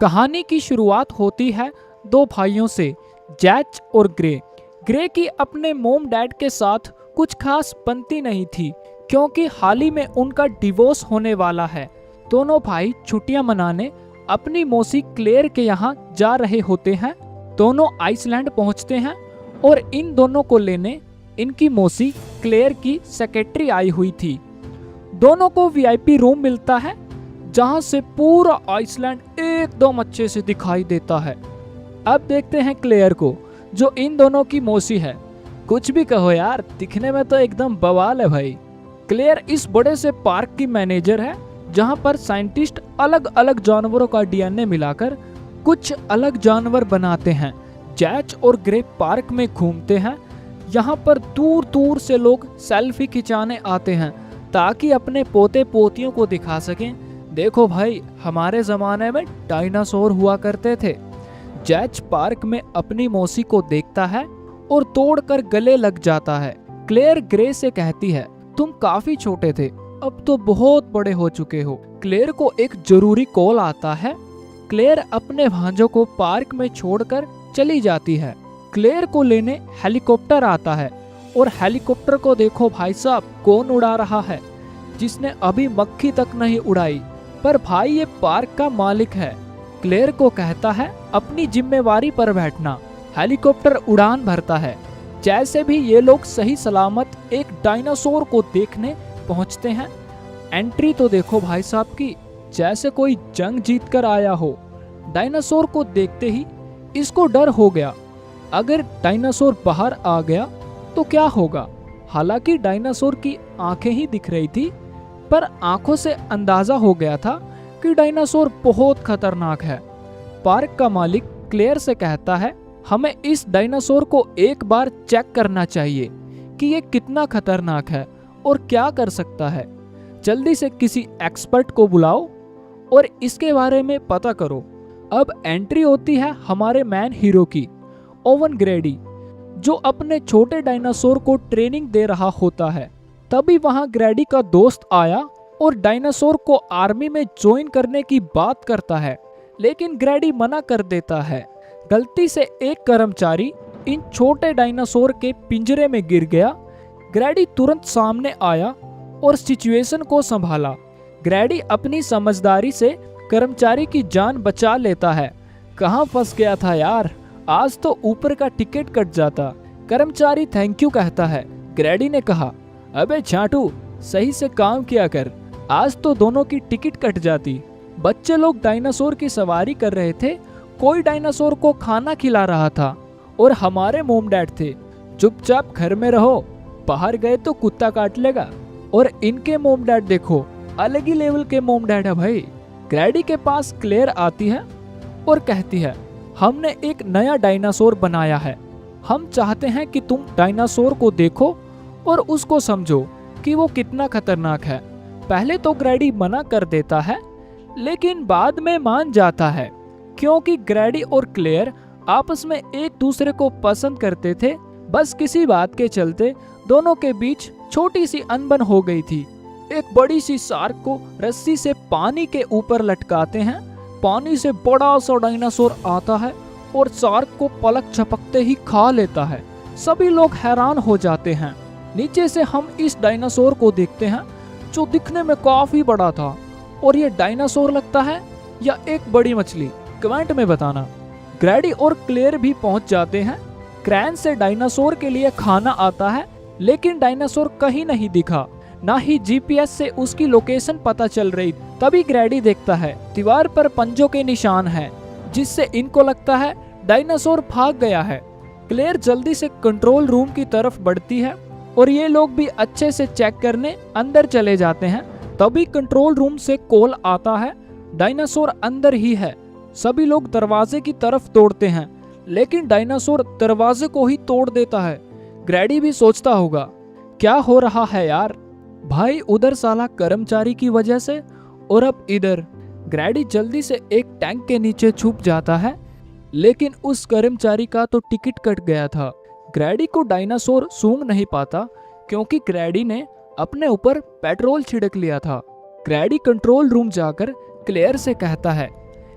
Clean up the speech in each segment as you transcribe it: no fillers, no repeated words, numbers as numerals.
कहानी की शुरुआत होती है दो भाइयों से, जैच और ग्रे। ग्रे की अपने मोम डैड के साथ कुछ खास बनती नहीं थी क्योंकि हाल ही में उनका डिवोर्स होने वाला है। दोनों भाई छुट्टियां मनाने अपनी मौसी क्लेयर के यहाँ जा रहे होते हैं। दोनों आइसलैंड पहुंचते हैं और इन दोनों को लेने इनकी मौसी क्लेयर की सेक्रेटरी आई हुई थी। दोनों को वीआईपी रूम मिलता है जहां से पूरा आइसलैंड एकदम अच्छे से दिखाई देता है। अब देखते हैं क्लेयर को, जो इन दोनों की मौसी है। कुछ भी कहो यार, दिखने में तो एकदम बवाल है भाई। क्लेयर इस बड़े से पार्क की मैनेजर है जहां पर साइंटिस्ट अलग अलग जानवरों का डीएनए मिलाकर कुछ अलग जानवर बनाते हैं। जैच और ग्रे पार्क में घूमते हैं। यहाँ पर दूर दूर से लोग सेल्फी खिंचाने आते हैं ताकि अपने पोते पोतियों को दिखा सकें, देखो भाई हमारे जमाने में डायनासोर हुआ करते थे। जैच पार्क में अपनी मौसी को देखता है और तोड़कर गले लग जाता है। क्लेयर ग्रे से कहती है, तुम काफी छोटे थे, अब तो बहुत बड़े हो चुके हो। क्लेयर को एक जरूरी कॉल आता है। क्लेयर अपने भांजों को पार्क में छोड़कर चली जाती है। क्लेयर को लेने हेलीकॉप्टर आता है और हेलीकॉप्टर को देखो भाई साहब, कौन उड़ा रहा है, जिसने अभी मक्खी तक नहीं उड़ाई। पर भाई ये पार्क का मालिक है। क्लेयर को कहता है अपनी जिम्मेवारी पर बैठना। हेलीकॉप्टर उड़ान भरता है। जैसे भी ये लोग सही सलामत एक डायनासोर को देखने पहुंचते हैं। एंट्री तो देखो भाई साहब की, जैसे कोई जंग जीत कर आया हो। डायनासोर को देखते ही इसको डर हो गया, अगर डायनासोर बाहर आ गया तो क्या होगा। हालांकि डायनासोर की आंखें ही दिख रही थी, पर आंखों से अंदाजा हो गया था कि डायनासोर बहुत खतरनाक है। पार्क का मालिक क्लेयर से कहता है, हमें इस डायनासोर को एक बार चेक करना चाहिए कि ये कितना खतरनाक है और क्या कर सकता है। जल्दी से किसी एक्सपर्ट को बुलाओ और इसके बारे में पता करो। अब एंट्री होती है हमारे मैन हीरो की, ओवन ग्रेडी, जो अपने छोटे डायनासोर को ट्रेनिंग दे रहा होता है। तभी वहां ग्रेडी का दोस्त आया और डायनासोर को आर्मी में ज्वाइन करने की बात करता है, लेकिन ग्रेडी मना कर देता है। गलती से एक कर्मचारी इन छोटे डायनासोर के पिंजरे में गिर गया। ग्रेडी तुरंत सामने आया और सिचुएशन को संभाला। ग्रेडी अपनी समझदारी से कर्मचारी की जान बचा लेता है। कहाँ फंस गया था यार, आज तो ऊपर का टिकट कट जाता। कर्मचारी थैंक यू कहता है। ग्रेडी ने कहा, अबे छाटू, सही से काम किया कर, आज तो दोनों की टिकट कट जाती। बच्चे लोग डायनासोर की सवारी कर रहे थे, कोई डायनासोर को खाना खिला रहा था और हमारे मोम डैड थे, चुपचाप घर में रहो, बाहर गए तो कुत्ता काट लेगा। और इनके मोम डैड देखो, अलग ही लेवल के मोम डैड है भाई। ग्रेडी के पास क्लेयर आती है और कहती है, हमने एक नया डायनासोर बनाया है, हम चाहते हैं कि तुम डायनासोर को देखो और उसको समझो कि वो कितना खतरनाक है। पहले तो ग्रेडी मना कर देता है, लेकिन बाद में मान जाता है क्योंकि ग्रेडी और क्लेयर आपस में एक दूसरे को पसंद करते थे। बस किसी बात के चलते दोनों के बीच छोटी सी अनबन हो गई थी। एक बड़ी सी शार्क को रस्सी से पानी के ऊपर लटकाते हैं। पानी से बड़ा सा डायनासोर आता है और शार्क को पलक झपकते ही खा लेता है। सभी लोग हैरान हो जाते हैं। नीचे से हम इस डायनासोर को देखते हैं जो दिखने में काफी बड़ा था। और ये डायनासोर लगता है या एक बड़ी मछली, कमेंट में बताना। ग्रेडी और क्लेयर भी पहुंच जाते हैं। क्रैन से डायनासोर के लिए खाना आता है, लेकिन डायनासोर कहीं नहीं दिखा, ना ही जीपीएस से उसकी लोकेशन पता चल रही। तभी ग्रेडी देखता है दीवार पर पंजों के निशान हैं, जिससे इनको लगता है डायनासोर भाग गया है। क्लेयर जल्दी से कंट्रोल रूम की तरफ बढ़ती है और ये लोग भी अच्छे से चेक करने अंदर चले जाते हैं। तभी कंट्रोल रूम से कॉल आता है, डायनासोर अंदर ही है। सभी लोग दरवाजे की तरफ दौड़ते हैं, लेकिन डायनासोर दरवाजे को ही तोड़ देता है। ग्रेडी भी सोचता होगा, क्या हो रहा है यार भाई, उधर साला कर्मचारी की वजह से और अब इधर। ग्रेडी जल्दी से एक टैंक के नीचे छुप जाता है, लेकिन उस कर्मचारी का तो टिकट कट गया था। ग्रेडी को डायनासोर सूंघ नहीं पाता क्योंकि ग्रेडी ने अपने ऊपर पेट्रोल छिड़क लिया था। ग्रेडी कंट्रोल रूम जाकर क्लेयर से कहता है,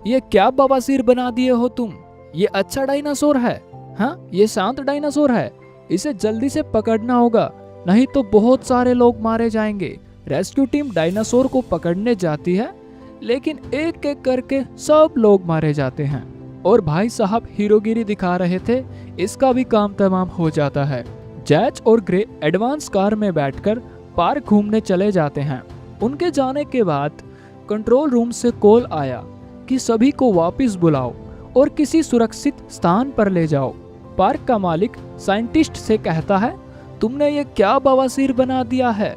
ये क्या बवासीर बना दिए हो तुम? ये अच्छा डायनासोर है? हाँ, ये शांत डायनासोर है। इसे जल्दी से पकड़ना होगा, नहीं तो बहुत सारे लोग मारे जाएंगे। रेस्क्यू टीम डायनासोर को पकड़ने जाती है, लेकिन एक एक करके सब लोग मारे जाते हैं। और भाई साहब हीरोगिरी दिखा रहे थे, इसका भी काम तमाम हो जाता है। जैज और ग्रे एडवांस कार में बैठकर पार्क घूमने चले जाते हैं। उनके जाने के बाद कंट्रोल रूम से कॉल आया कि सभी को वापस बुलाओ और किसी सुरक्षित स्थान पर ले जाओ। पार्क का मालिक साइंटिस्ट से कहता है, तुमने ये क्या बवासीर बना दिया है?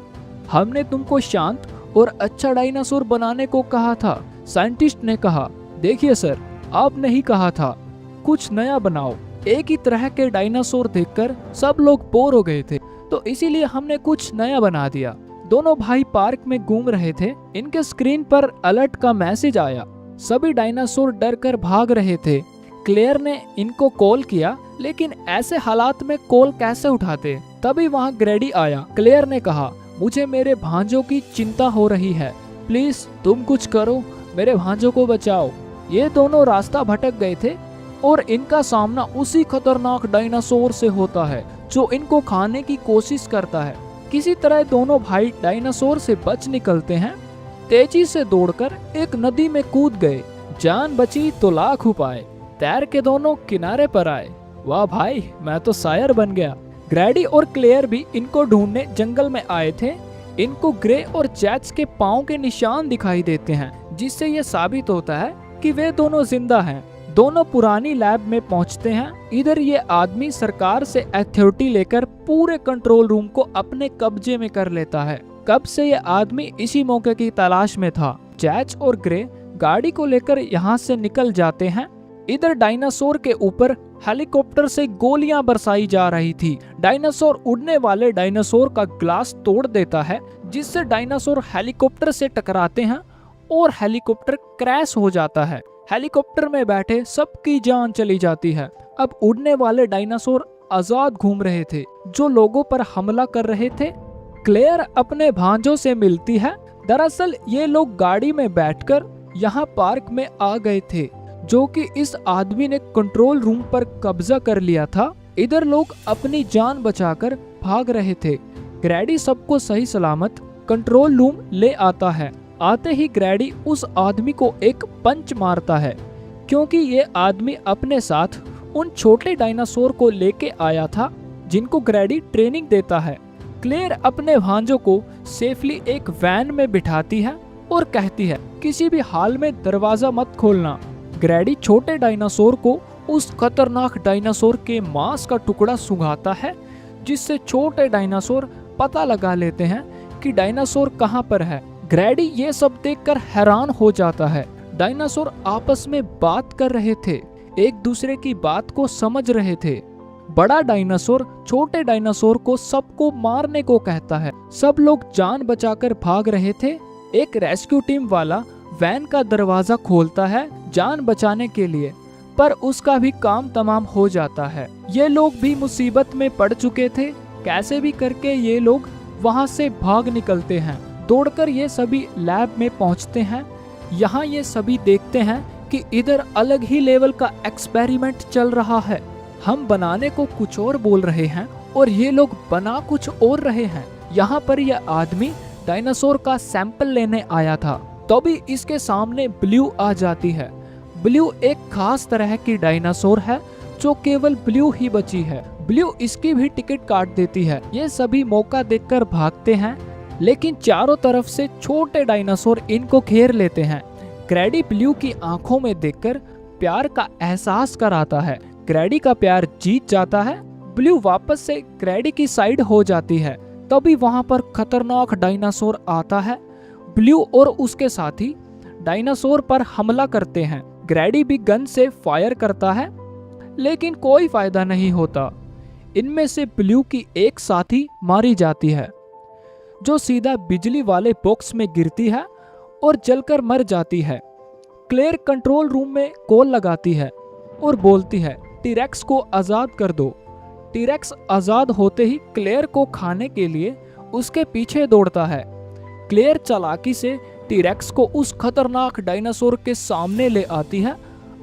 हमने तुमको शांत और अच्छा डायनासोर बनाने को कहा था। साइंटिस्ट ने कहा, देखिए सर, आपने ही कहा था कुछ नया बनाओ। एक ही तरह के डायनासोर देखकर सब लोग बोर हो गए थे, तो इसीलिए हमने कुछ नया बना दिया। दोनों भाई पार्क में घूम रहे थे, इनके स्क्रीन पर अलर्ट का मैसेज आया। सभी डायनासोर डर कर भाग रहे थे। क्लेयर ने इनको कॉल किया, लेकिन ऐसे हालात में कॉल कैसे उठाते? तभी वहाँ ग्रैडी आया। क्लेयर ने कहा, मुझे मेरे भांजों की चिंता हो रही है, प्लीज तुम कुछ करो, मेरे भांजों को बचाओ। ये दोनों रास्ता भटक गए थे और इनका सामना उसी खतरनाक डायनासोर से होता है जो इनको खाने की कोशिश करता है। किसी तरह दोनों भाई डायनासोर से बच निकलते हैं। तेजी से दौड़कर एक नदी में कूद गए। जान बची तो लाख उपाय। तैर के दोनों किनारे पर आए। वाह भाई, मैं तो शायर बन गया। ग्रैडी और क्लेयर भी इनको ढूंढने जंगल में आए थे। इनको ग्रे और जैज के पाँव के निशान दिखाई देते हैं, जिससे ये साबित होता है कि वे दोनों जिंदा हैं। दोनों पुरानी लैब में पहुंचते हैं। इधर ये आदमी सरकार से अथॉरिटी लेकर पूरे कंट्रोल रूम को अपने कब्जे में कर लेता है। कब से ये आदमी इसी मौके की तलाश में था। जैज और ग्रे गाड़ी को लेकर यहाँ से निकल जाते हैं। इधर डायनासोर के ऊपर हेलीकॉप्टर से गोलियां बरसाई जा रही थी। डायनासोर उड़ने वाले डायनासोर का ग्लास तोड़ देता है, जिससे डायनासोर हेलीकॉप्टर से टकराते हैं और हेलीकॉप्टर क्रैश हो जाता है। हेलीकॉप्टर में बैठे सबकी जान चली जाती है। अब उड़ने वाले डायनासोर आजाद घूम रहे थे, जो लोगों पर हमला कर रहे थे। क्लेयर अपने भांजों से मिलती है। दरअसल ये लोग गाड़ी में बैठकर यहाँ पार्क में आ गए थे, जो कि इस आदमी ने कंट्रोल रूम पर कब्जा कर लिया था। इधर लोग अपनी जान बचाकर भाग रहे थे। ग्रैडी सबको सही सलामत कंट्रोल रूम ले आता है। आते ही ग्रैडी उस आदमी को एक पंच मारता है, क्योंकि ये आदमी अपने साथ उन छोटे डायनासोर को लेके आया था जिनको ग्रैडी ट्रेनिंग देता है। क्लेयर अपने भांजों को सेफली एक वैन में बिठाती है और कहती है, किसी भी हाल में दरवाजा मत खोलना। ग्रैडी छोटे डायनासोर को उस खतरनाक डायनासोर के मांस का टुकड़ा सुंघाता है, जिससे छोटे डायनासोर पता लगा लेते हैं कि डायनासोर कहाँ पर है। ग्रैडी ये सब देखकर हैरान हो जाता है। डायनासोर आपस में बात कर रहे थे, एक दूसरे की बात को समझ रहे थे। बड़ा डायनासोर छोटे डायनासोर को सबको मारने को कहता है। सब लोग जान बचाकर भाग रहे थे। एक रेस्क्यू टीम वाला वैन का दरवाजा खोलता है जान बचाने के लिए, पर उसका भी काम तमाम हो जाता है। ये लोग भी मुसीबत में पड़ चुके थे। कैसे भी करके ये लोग वहां से भाग निकलते हैं। दौड़कर ये सभी लैब में पहुंचते हैं। यहाँ ये सभी देखते हैं कि इधर अलग ही लेवल का एक्सपेरिमेंट चल रहा है। हम बनाने को कुछ और बोल रहे हैं और ये लोग बना कुछ और रहे हैं। यहाँ पर यह आदमी डायनासोर का सैंपल लेने आया था, तभी इसके सामने ब्लू आ जाती है। ब्लू एक खास तरह की डायनासोर है जो केवल ब्लू ही बची है। ब्लू इसकी भी टिकट काट देती है। ये सभी मौका देखकर भागते हैं, लेकिन चारों तरफ से छोटे डायनासोर इनको घेर लेते हैं। ग्रैडी ब्लू की आंखों में देखकर प्यार का एहसास कराता है। ग्रैडी का प्यार जीत जाता है। ब्लू वापस से ग्रैडी की साइड हो जाती है। तभी वहां पर खतरनाक डायनासोर आता है। ब्लू और उसके साथी डायनासोर पर हमला करते हैं। ग्रैडी भी गन से फायर करता है, लेकिन कोई फायदा नहीं होता। इनमें से ब्लू की एक साथी मारी जाती है, जो सीधा बिजली वाले बॉक्स में गिरती है और जलकर मर जाती है। क्लेयर कंट्रोल रूम में कॉल लगाती है और बोलती है, टीरेक्स को आजाद कर दो। टीरेक्स आजाद होते ही क्लेयर को खाने के लिए उसके पीछे दौड़ता है। क्लेयर चालाकी से टीरेक्स को उस खतरनाक डायनासोर के सामने ले आती है।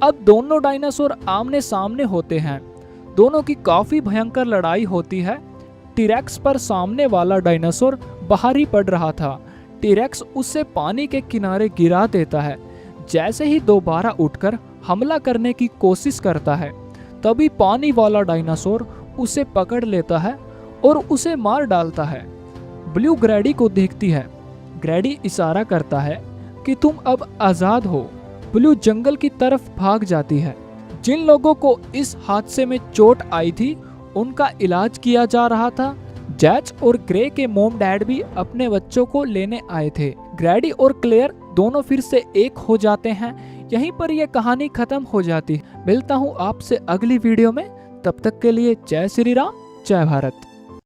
अब दोनों डायनासोर आमने सामने होते हैं। दोनों की काफी भयंकर लड़ाई होती है। टीरेक्स पर सामने वाला डायनासोर भारी पड़ रहा था। टीरेक्स उसे पानी के किनारे गिरा देता है। जैसे ही दोबारा उठकर हमला करने की कोशिश करता है, तभी पानी वाला डायनासोर उसे पकड़ लेता है और उसे मार डालता है। ब्लू ग्रैडी को देखती है। ग्रैडी इशारा करता है कि तुम अब आजाद हो। ब्लू जंगल की तरफ भाग जाती है। जिन लोगों को इस हादसे में चोट आई थी, उनका इलाज किया जा रहा था। जैच और ग्रे के मॉम डैड भी अपने बच्चों को लेने आए थे। ग्रैडी और क्लेयर दोनों फिर से एक हो जाते हैं। यहीं पर यह कहानी खत्म हो जाती है। मिलता हूँ आपसे अगली वीडियो में। तब तक के लिए जय श्री राम, जय भारत।